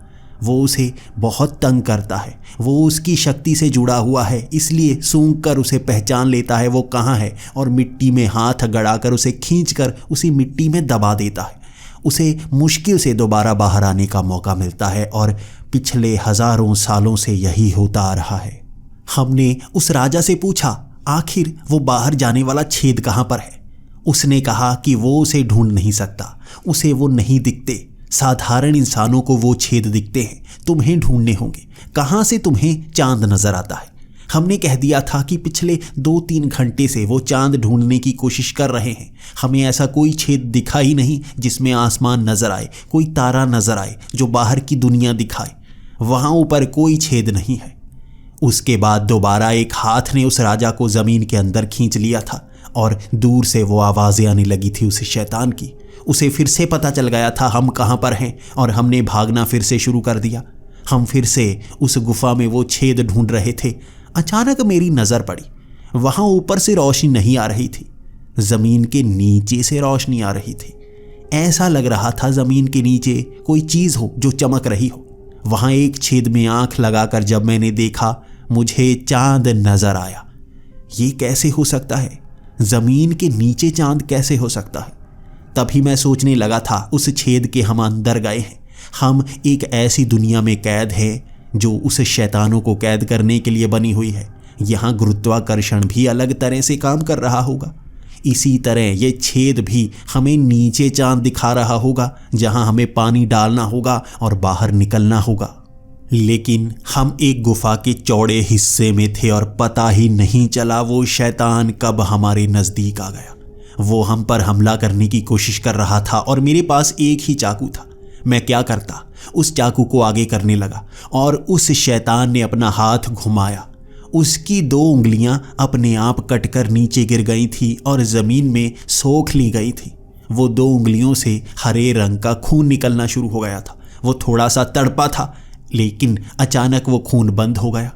वो उसे बहुत तंग करता है। वो उसकी शक्ति से जुड़ा हुआ है, इसलिए सूंघ कर उसे पहचान लेता है वो कहाँ है और मिट्टी में हाथ गड़ाकर उसे खींचकर उसी मिट्टी में दबा देता है। उसे मुश्किल से दोबारा बाहर आने का मौका मिलता है और पिछले हजारों सालों से यही होता आ रहा है। हमने उस राजा से पूछा आखिर वो बाहर जाने वाला छेद कहाँ पर है। उसने कहा कि वो उसे ढूंढ नहीं सकता, उसे वो नहीं दिखते। साधारण इंसानों को वो छेद दिखते हैं, तुम्हें ढूंढने होंगे। कहाँ से तुम्हें चांद नजर आता है? हमने कह दिया था कि पिछले 2-3 घंटे से वो चांद ढूंढने की कोशिश कर रहे हैं। हमें ऐसा कोई छेद दिखा ही नहीं जिसमें आसमान नजर आए, कोई तारा नजर आए जो बाहर की दुनिया दिखाए। वहाँ ऊपर कोई छेद नहीं है। उसके बाद दोबारा एक हाथ ने उस राजा को ज़मीन के अंदर खींच लिया था और दूर से वो आवाज़ें आने लगी थी उस शैतान की। उसे फिर से पता चल गया था हम कहाँ पर हैं और हमने भागना फिर से शुरू कर दिया। हम फिर से उस गुफा में वो छेद ढूंढ रहे थे। अचानक मेरी नज़र पड़ी, वहाँ ऊपर से रोशनी नहीं आ रही थी, ज़मीन के नीचे से रोशनी आ रही थी। ऐसा लग रहा था ज़मीन के नीचे कोई चीज़ हो जो चमक रही हो। वहाँ एक छेद में आँख लगाकर जब मैंने देखा, मुझे चांद नज़र आया। ये कैसे हो सकता है? ज़मीन के नीचे चांद कैसे हो सकता है? तभी मैं सोचने लगा था उस छेद के हम अंदर गए हैं। हम एक ऐसी दुनिया में कैद हैं जो उस शैतानों को कैद करने के लिए बनी हुई है। यहाँ गुरुत्वाकर्षण भी अलग तरह से काम कर रहा होगा। इसी तरह ये छेद भी हमें नीचे चांद दिखा रहा होगा जहाँ हमें पानी डालना होगा और बाहर निकलना होगा। लेकिन हम एक गुफा के चौड़े हिस्से में थे और पता ही नहीं चला वो शैतान कब हमारे नज़दीक आ गया। वो हम पर हमला करने की कोशिश कर रहा था और मेरे पास एक ही चाकू था। मैं क्या करता, उस चाकू को आगे करने लगा और उस शैतान ने अपना हाथ घुमाया। उसकी 2 उंगलियां अपने आप कटकर नीचे गिर गई थी और ज़मीन में सोख ली गई थी। वो 2 उंगलियों से हरे रंग का खून निकलना शुरू हो गया था। वो थोड़ा सा तड़पा था, लेकिन अचानक वो खून बंद हो गया।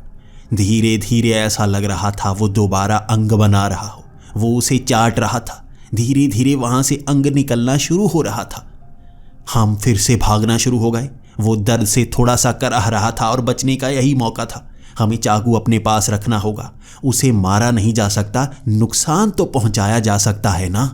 धीरे धीरे ऐसा लग रहा था वो दोबारा अंग बना रहा हो। वो उसे चाट रहा था। धीरे धीरे वहाँ से अंग निकलना शुरू हो रहा था। हम फिर से भागना शुरू हो गए। वो दर्द से थोड़ा सा कराह रहा था और बचने का यही मौका था। हमें चाकू अपने पास रखना होगा। उसे मारा नहीं जा सकता, नुकसान तो पहुंचाया जा सकता है ना।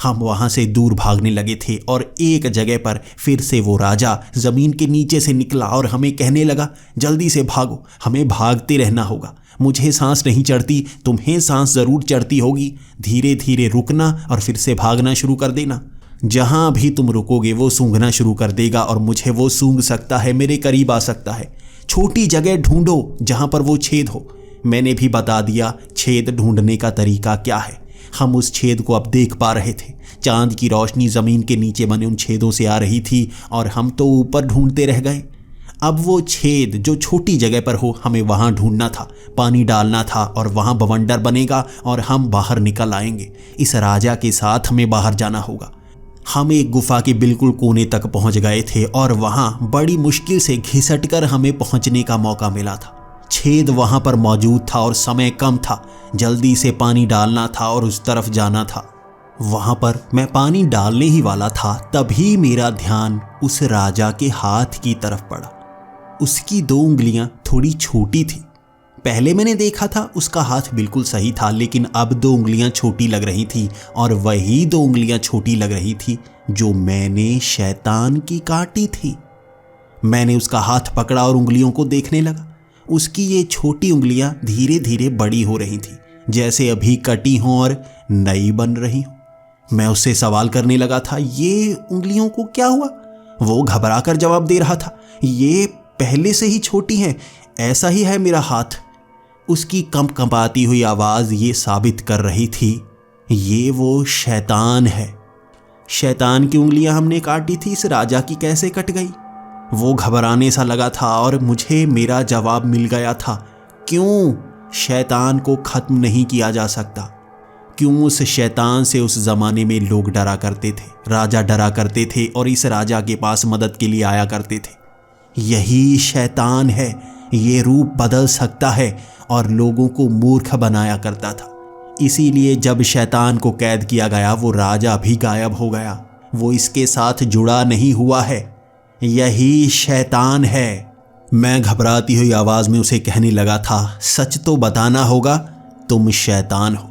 हम वहां से दूर भागने लगे थे और एक जगह पर फिर से वो राजा जमीन के नीचे से निकला और हमें कहने लगा, जल्दी से भागो, हमें भागते रहना होगा। मुझे सांस नहीं चढ़ती, तुम्हें सांस जरूर चढ़ती होगी। धीरे धीरे रुकना और फिर से भागना शुरू कर देना। जहां भी तुम रुकोगे वो सूंघना शुरू कर देगा और मुझे वो सूंघ सकता है, मेरे करीब आ सकता है। छोटी जगह ढूंढो जहां पर वो छेद हो। मैंने भी बता दिया छेद ढूंढने का तरीका क्या है। हम उस छेद को अब देख पा रहे थे। चांद की रोशनी जमीन के नीचे बने उन छेदों से आ रही थी और हम तो ऊपर ढूंढते रह गए। अब वो छेद जो छोटी जगह पर हो हमें वहां ढूंढना था, पानी डालना था और वहां बवंडर बनेगा और हम बाहर निकल आएंगे। इस राजा के साथ हमें बाहर जाना होगा। हम एक गुफा के बिल्कुल कोने तक पहुंच गए थे और वहां बड़ी मुश्किल से घिसटकर हमें पहुंचने का मौका मिला था। छेद वहां पर मौजूद था और समय कम था। जल्दी से पानी डालना था और उस तरफ जाना था। वहां पर मैं पानी डालने ही वाला था, तभी मेरा ध्यान उस राजा के हाथ की तरफ पड़ा। उसकी 2 उंगलियां थोड़ी छोटी थी। पहले मैंने देखा था उसका हाथ बिल्कुल सही था, लेकिन अब 2 उंगलियां छोटी लग रही थी और वही 2 उंगलियां छोटी लग रही थी जो मैंने शैतान की काटी थी। मैंने उसका हाथ पकड़ा और उंगलियों को देखने लगा। उसकी ये छोटी उंगलियां धीरे धीरे बड़ी हो रही थी, जैसे अभी कटी हों और नई बन रही हों। मैं उससे सवाल करने लगा था, ये उंगलियों को क्या हुआ? वो घबराकर जवाब दे रहा था, ये पहले से ही छोटी हैं, ऐसा ही है मेरा हाथ। उसकी कंपकंपाती हुई आवाज़ ये साबित कर रही थी, ये वो शैतान है। शैतान की उंगलियां हमने काटी थी, इस राजा की कैसे कट गई? वो घबराने सा लगा था और मुझे मेरा जवाब मिल गया था। क्यों शैतान को ख़त्म नहीं किया जा सकता? क्यों उस शैतान से उस ज़माने में लोग डरा करते थे, राजा डरा करते थे और इस राजा के पास मदद के लिए आया करते थे? यही शैतान है, ये रूप बदल सकता है और लोगों को मूर्ख बनाया करता था। इसीलिए जब शैतान को कैद किया गया वो राजा भी गायब हो गया। वो इसके साथ जुड़ा नहीं हुआ है, यही शैतान है। मैं घबराती हुई आवाज़ में उसे कहने लगा था, सच तो बताना होगा, तुम शैतान हो।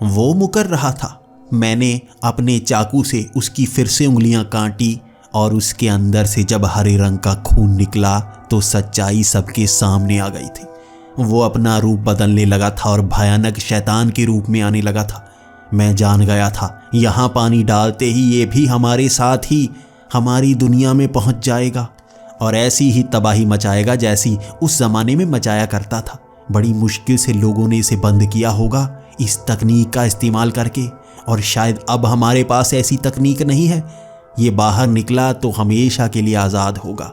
वो मुकर रहा था। मैंने अपने चाकू से उसकी फिर से उंगलियां काटी और उसके अंदर से जब हरे रंग का खून निकला तो सच्चाई सबके सामने आ गई थी। वो अपना रूप बदलने लगा था और भयानक शैतान के रूप में आने लगा था। मैं जान गया था यहाँ पानी डालते ही ये भी हमारे साथ ही हमारी दुनिया में पहुँच जाएगा और ऐसी ही तबाही मचाएगा जैसी उस ज़माने में मचाया करता था। बड़ी मुश्किल से लोगों ने इसे बंद किया होगा इस तकनीक का इस्तेमाल करके, और शायद अब हमारे पास ऐसी तकनीक नहीं है। ये बाहर निकला तो हमेशा के लिए आज़ाद होगा।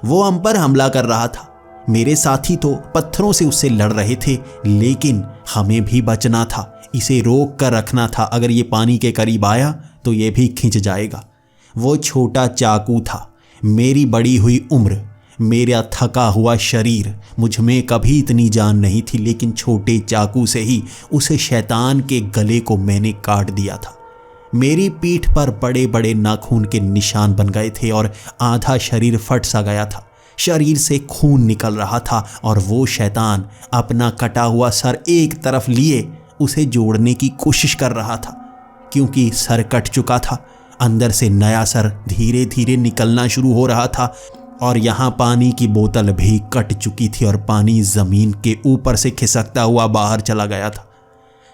वो हम पर हमला कर रहा था। मेरे साथी तो पत्थरों से उससे लड़ रहे थे, लेकिन हमें भी बचना था, इसे रोक कर रखना था। अगर ये पानी के करीब आया तो ये भी खिंच जाएगा। वो छोटा चाकू था, मेरी बड़ी हुई उम्र, मेरा थका हुआ शरीर, मुझ में कभी इतनी जान नहीं थी, लेकिन छोटे चाकू से ही उस शैतान के गले को मैंने काट दिया था। मेरी पीठ पर बड़े बड़े नाखून के निशान बन गए थे और आधा शरीर फट सा गया था। शरीर से खून निकल रहा था और वो शैतान अपना कटा हुआ सर एक तरफ लिए उसे जोड़ने की कोशिश कर रहा था। क्योंकि सर कट चुका था, अंदर से नया सर धीरे धीरे निकलना शुरू हो रहा था और यहाँ पानी की बोतल भी कट चुकी थी और पानी ज़मीन के ऊपर से खिसकता हुआ बाहर चला गया था।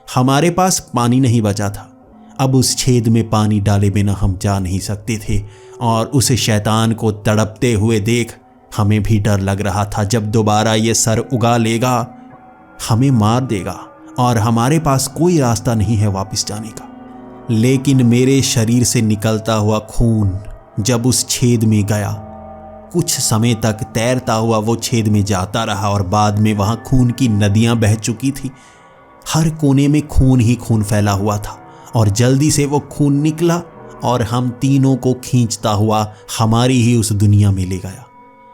हमारे पास पानी नहीं बचा था। अब उस छेद में पानी डाले बिना हम जा नहीं सकते थे और उस शैतान को तड़पते हुए देख हमें भी डर लग रहा था। जब दोबारा ये सर उगा लेगा हमें मार देगा और हमारे पास कोई रास्ता नहीं है वापस जाने का। लेकिन मेरे शरीर से निकलता हुआ खून जब उस छेद में गया, कुछ समय तक तैरता हुआ वो छेद में जाता रहा और बाद में वहाँ खून की नदियाँ बह चुकी थी। हर कोने में खून ही खून फैला हुआ था और जल्दी से वो खून निकला और हम तीनों को खींचता हुआ हमारी ही उस दुनिया में ले गया।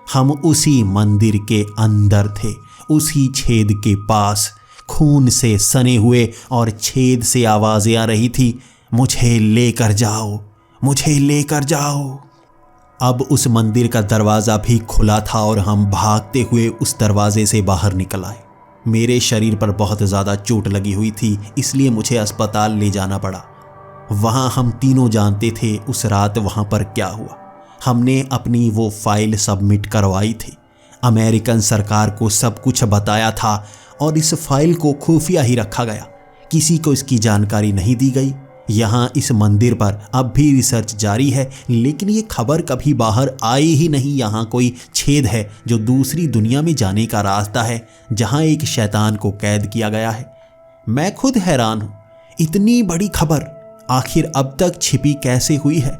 हम उसी मंदिर के अंदर थे, उसी छेद के पास, खून से सने हुए और छेद से आवाज़ें आ रही थी, मुझे लेकर जाओ, मुझे लेकर जाओ। अब उस मंदिर का दरवाज़ा भी खुला था और हम भागते हुए उस दरवाजे से बाहर निकल आए। मेरे शरीर पर बहुत ज़्यादा चोट लगी हुई थी, इसलिए मुझे अस्पताल ले जाना पड़ा। वहां हम तीनों जानते थे उस रात वहां पर क्या हुआ। हमने अपनी वो फाइल सबमिट करवाई थी, अमेरिकन सरकार को सब कुछ बताया था और इस फाइल को खुफिया ही रखा गया, किसी को इसकी जानकारी नहीं दी गई। यहाँ इस मंदिर पर अब भी रिसर्च जारी है, लेकिन ये खबर कभी बाहर आई ही नहीं। यहाँ कोई छेद है जो दूसरी दुनिया में जाने का रास्ता है, जहाँ एक शैतान को कैद किया गया है। मैं खुद हैरान हूँ, इतनी बड़ी खबर आखिर अब तक छिपी कैसे हुई है?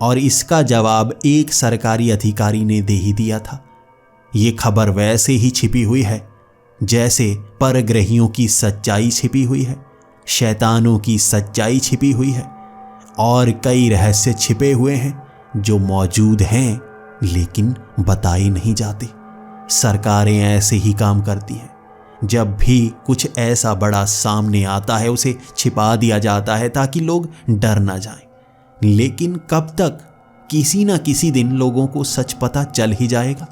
और इसका जवाब एक सरकारी अधिकारी ने दे ही दिया था। ये खबर वैसे ही छिपी हुई है जैसे परग्रहियों की सच्चाई छिपी हुई है, शैतानों की सच्चाई छिपी हुई है, और कई रहस्य छिपे हुए हैं जो मौजूद हैं लेकिन बताए नहीं जाते। सरकारें ऐसे ही काम करती हैं, जब भी कुछ ऐसा बड़ा सामने आता है उसे छिपा दिया जाता है ताकि लोग डर ना जाएं। लेकिन कब तक? किसी ना किसी दिन लोगों को सच पता चल ही जाएगा।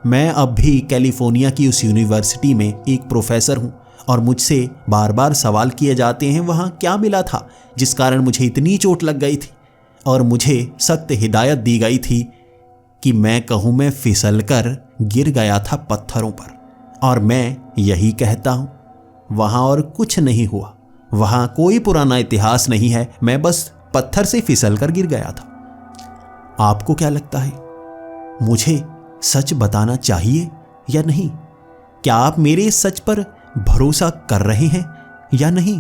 मैं अब भी कैलिफोर्निया की उस यूनिवर्सिटी में एक प्रोफेसर हूँ और मुझसे बार बार सवाल किए जाते हैं वहाँ क्या मिला था जिस कारण मुझे इतनी चोट लग गई थी, और मुझे सख्त हिदायत दी गई थी कि मैं कहूँ मैं फिसल कर गिर गया था पत्थरों पर, और मैं यही कहता हूँ वहाँ और कुछ नहीं हुआ। वहाँ कोई पुराना इतिहास नहीं है, मैं बस पत्थर से फिसल कर गिर गया था। आपको क्या लगता है, मुझे सच बताना चाहिए या नहीं? क्या आप मेरे सच पर भरोसा कर रहे हैं या नहीं?